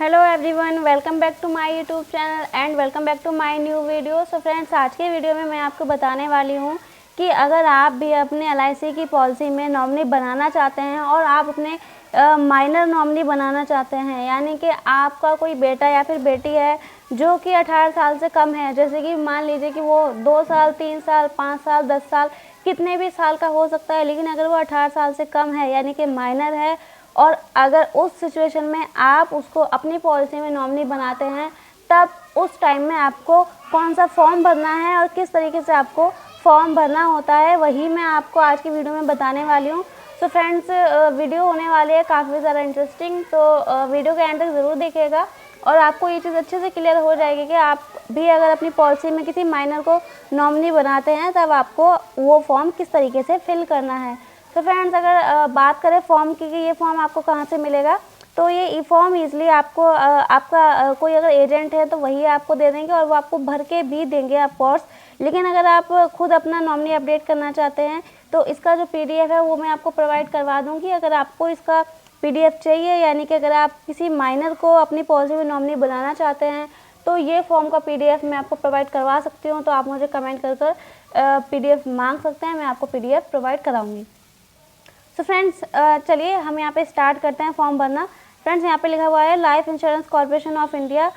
Hello everyone, welcome back to my YouTube channel and welcome back to my new video. So friends, आज के video में मैं आपको बताने वाली हूँ कि अगर आप भी अपने LIC की पॉलिसी में नॉमिनी बनाना चाहते हैं और आप अपने माइनर नॉमिनी बनाना चाहते हैं, यानी कि आपका कोई बेटा या फिर बेटी है जो कि 18 साल से कम है, जैसे कि मान लीजिए कि वो 2 साल, 3 साल, 5 साल, 10 साल, कितने भी साल का हो सकता है, लेकिन अगर वो 18 साल से कम है यानी कि माइनर है और अगर उस सिचुएशन में आप उसको अपनी पॉलिसी में नॉमिनी बनाते हैं, तब उस टाइम में आपको कौन सा फॉर्म भरना है और किस तरीके से आपको फॉर्म भरना होता है, वही मैं आपको आज की वीडियो में बताने वाली हूँ। सो फ्रेंड्स, वीडियो होने वाली है काफ़ी ज़्यादा इंटरेस्टिंग, तो वीडियो के एंड तक ज़रूर देखिएगा और आपको ये चीज़ अच्छे से क्लियर हो जाएगी कि आप भी अगर अपनी पॉलिसी में किसी माइनर को नॉमिनी बनाते हैं तब आपको वो फॉर्म किस तरीके से फिल करना है। तो फ्रेंड्स, अगर बात करें फॉर्म की कि ये फॉर्म आपको कहाँ से मिलेगा, तो ये ई फॉर्म ईज़िली आपको आपका कोई अगर एजेंट है तो वही आपको दे देंगे और वो आपको भर के भी देंगे ऑफ कोर्स। लेकिन अगर आप खुद अपना नॉमिनी अपडेट करना चाहते हैं तो इसका जो PDF है वो मैं आपको प्रोवाइड करवा दूँगी। अगर आपको इसका PDF चाहिए, यानी कि अगर आप किसी माइनर को अपनी पॉलिसी में नॉमिनी बनाना चाहते हैं तो ये फॉर्म का PDF मैं आपको प्रोवाइड करवा सकती हूँ। तो आप मुझे कमेंट कर PDF मांग सकते हैं, मैं आपको PDF प्रोवाइड कराऊँगी। तो फ्रेंड्स, चलिए हम यहाँ पे स्टार्ट करते हैं फॉर्म भरना। फ्रेंड्स, यहाँ पे लिखा हुआ है life insurance corporation of India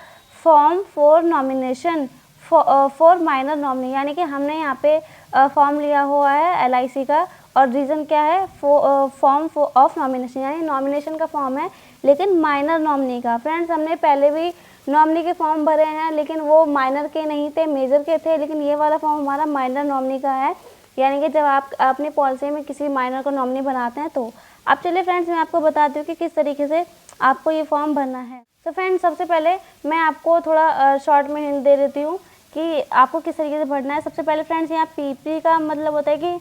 form for nomination for minor nominee, यानी कि हमने यहाँ पे फॉर्म लिया हुआ है LIC का और रीज़न क्या है, फॉर्म ऑफ नॉमिनेशन, यानी नॉमिनेशन का फॉर्म है लेकिन माइनर नॉमिनी का। फ्रेंड्स, हमने पहले भी नॉमिनी के फॉर्म भरे हैं लेकिन वो माइनर के नहीं थे, मेजर के थे, लेकिन ये वाला फॉर्म हमारा माइनर नॉमिनी का है, यानी कि जब आप अपनी पॉलिसी में किसी माइनर को नॉमिनी बनाते हैं तो। अब चलिए फ्रेंड्स, मैं आपको बताती हूँ कि किस तरीके से आपको ये फॉर्म भरना है। तो फ्रेंड्स, सबसे पहले मैं आपको थोड़ा शॉर्ट में हिंट दे देती हूँ कि आपको किस तरीके से भरना है। सबसे पहले फ्रेंड्स, यहाँ PP का मतलब होता है कि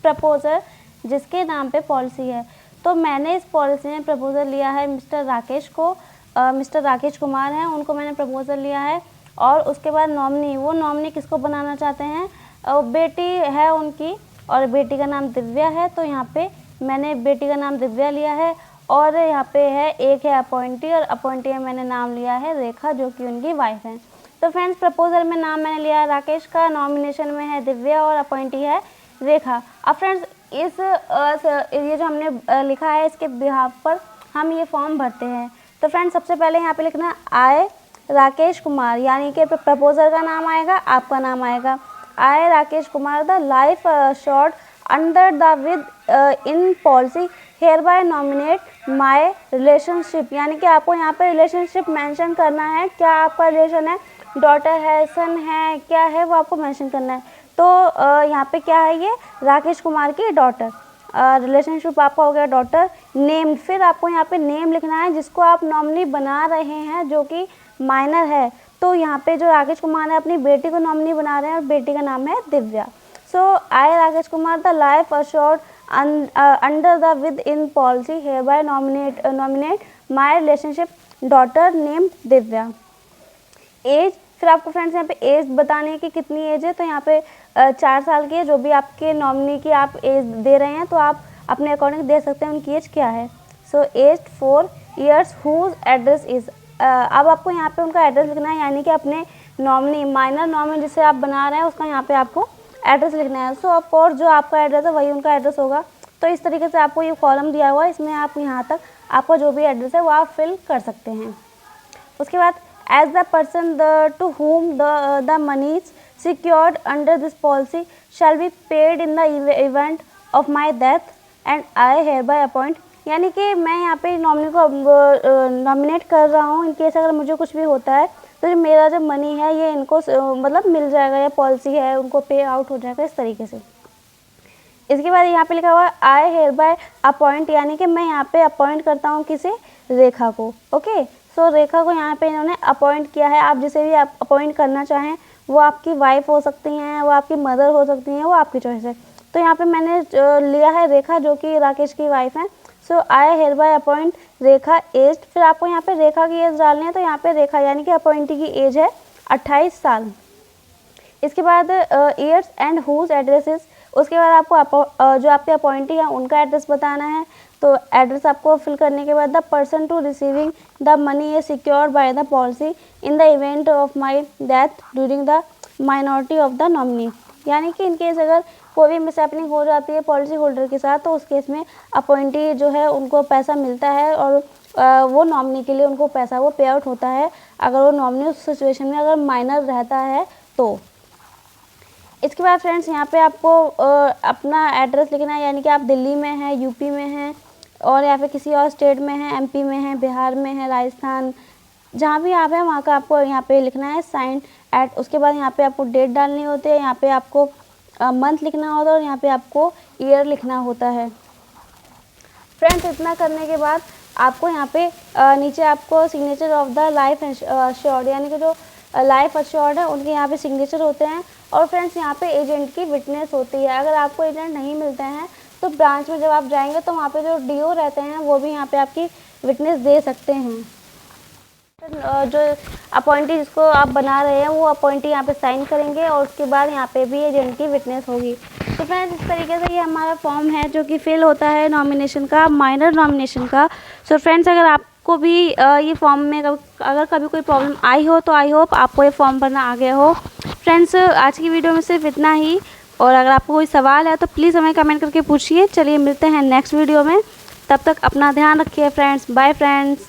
प्रपोजर, जिसके नाम पे पॉलिसी है। तो मैंने इस पॉलिसी में प्रपोजल लिया है मिस्टर राकेश को, मिस्टर राकेश कुमार हैं, उनको मैंने प्रपोजल लिया है। और उसके बाद नॉमिनी, वो नॉमिनी किसको बनाना चाहते हैं, बेटी है उनकी और बेटी का नाम दिव्या है, तो यहाँ पे मैंने बेटी का नाम दिव्या लिया है। और यहाँ पे है एक है अपॉइंटी और अपॉइंटी में मैंने नाम लिया है रेखा, जो कि उनकी वाइफ है। तो फ्रेंड्स, प्रपोजल में नाम मैंने लिया है राकेश का, नॉमिनेशन में है दिव्या और अपॉइंटी है रेखा। अब फ्रेंड्स, ये जो हमने लिखा है इसके बिहाफ पर हम ये फॉर्म भरते हैं। तो फ्रेंड्स, सबसे पहले यहाँ पे लिखना I राकेश कुमार, यानी कि प्रपोजर का नाम आएगा, आपका नाम आएगा। I Rakesh Kumar the life assured under the with in policy hereby nominate my relationship, यानी कि आपको यहाँ पे रिलेशनशिप मेंशन करना है, क्या आपका रिलेशन है, डॉटर है, सन है, क्या है, वो आपको मेंशन करना है। तो यहाँ पे क्या है, ये राकेश कुमार की डॉटर, रिलेशनशिप आपका हो गया डॉटर। नेम, फिर आपको यहाँ पे नेम लिखना है जिसको आप नॉमिनी बना रहे हैं जो कि माइनर है। तो यहाँ पे जो राकेश कुमार है अपनी बेटी को नॉमिनी बना रहे हैं और बेटी का नाम है Divya. So I Rakesh Kumar the life assured under the with in policy hereby nominate my relationship daughter name Divya. Age, फिर आपको फ्रेंड्स यहाँ पे एज बतानी है कि कितनी एज है। तो यहाँ पे 4 साल की है, जो भी आपके नॉमिनी की आप एज दे रहे हैं तो आप अपने अकॉर्डिंग दे सकते हैं उनकी एज क्या है। So age 4 years whose address is, अब आपको यहाँ पे उनका एड्रेस लिखना है, यानी कि अपने नॉमिनी, माइनर नॉमिनी जिसे आप बना रहे हैं उसका यहाँ पे आपको एड्रेस लिखना है। सो ऑफ कोर्स जो आपका एड्रेस है वही उनका एड्रेस होगा। तो इस तरीके से आपको ये कॉलम दिया हुआ है, इसमें आप यहाँ तक आपका जो भी एड्रेस है वो आप फिल कर सकते हैं। उसके बाद as the person to whom the moneys secured under this policy shall be paid in the event of my death and I hereby appoint, यानी कि मैं यहाँ पे नॉमिनी को नॉमिनेट कर रहा हूँ, इनकेस अगर मुझे कुछ भी होता है तो जो मेरा जो मनी है ये इनको मतलब मिल जाएगा, या पॉलिसी है उनको पे आउट हो जाएगा इस तरीके से। इसके बाद यहाँ पे लिखा हुआ है आई हेयर बाय अपॉइंट, यानी कि मैं यहाँ पे अपॉइंट करता हूँ किसे, रेखा को। ओके, सो रेखा को यहाँ पे इन्होंने अपॉइंट किया है। आप जिसे भी आप अपॉइंट करना चाहें, वो आपकी वाइफ हो सकती हैं, वो आपकी मदर हो सकती हैं, वो आपकी चॉइस है। तो यहाँ पे मैंने लिया है रेखा, जो कि राकेश की वाइफ है। सो आई हेयर बाय अपॉइंट रेखा एज, फिर आपको यहाँ पे रेखा की एज डालनी है, तो यहाँ पे रेखा यानी कि अपॉइंटी की एज है 28 साल। इसके बाद ईयर्स एंड हुज एड्रेसेस, उसके बाद आपको जो आपके अपॉइंटी है उनका एड्रेस बताना है। तो एड्रेस आपको फिल करने के बाद the person to receiving the money is secured by the policy in the event of my death during the minority of the nominee. यानी कि इन केस अगर कोई भी मिसहैपनिंग हो जाती है पॉलिसी होल्डर के साथ तो उस केस में अपॉइंटी जो है उनको पैसा मिलता है और वो नॉमिनी के लिए उनको पैसा वो पे आउट होता है अगर वो नॉमिनी उस सिचुएशन में अगर माइनर रहता है तो। इसके बाद फ्रेंड्स यहाँ पे आपको अपना एड्रेस लिखना है, यानी कि आप दिल्ली में हैं, यूपी में हैं और या फिर किसी और स्टेट में हैं, एमपी में हैं, बिहार में हैं, राजस्थान, जहाँ भी आप हैं वहाँ का आपको यहाँ पे लिखना है साइन एट। उसके बाद यहाँ पे आपको डेट डालनी होती है, यहाँ पे आपको मंथ लिखना होता है और यहाँ पे आपको ईयर लिखना होता है। फ्रेंड्स इतना करने के बाद आपको यहाँ पे नीचे आपको signature of the life assured, यानी कि जो लाइफ एश्योर्ड है उनके यहाँ पे सिग्नेचर होते हैं। और फ्रेंड्स यहाँ पे एजेंट की विटनेस होती है। अगर आपको एजेंट नहीं मिलते हैं तो ब्रांच में जब आप जाएंगे तो वहाँ पे जो डीओ रहते हैं वो भी यहाँ पे आपकी विटनेस दे सकते हैं। जो अपॉइंटी जिसको आप बना रहे हैं वो अपॉइंटी यहाँ पे साइन करेंगे और उसके बाद यहाँ पे भी एजेंट की विटनेस होगी। तो फ्रेंड्स इस तरीके से ये हमारा फॉर्म है जो कि फिल होता है नॉमिनेशन का, माइनर नॉमिनेशन का। सो फ्रेंड्स अगर आपको भी ये फॉर्म में अगर कभी कोई प्रॉब्लम आई हो तो आई होप आपको ये फॉर्म भरना आ गया हो। फ्रेंड्स आज की वीडियो में सिर्फ इतना ही, और अगर आपको कोई सवाल है तो प्लीज़ हमें कमेंट करके पूछिए। चलिए मिलते हैं नेक्स्ट वीडियो में, तब तक अपना ध्यान रखिए फ्रेंड्स। Bye friends.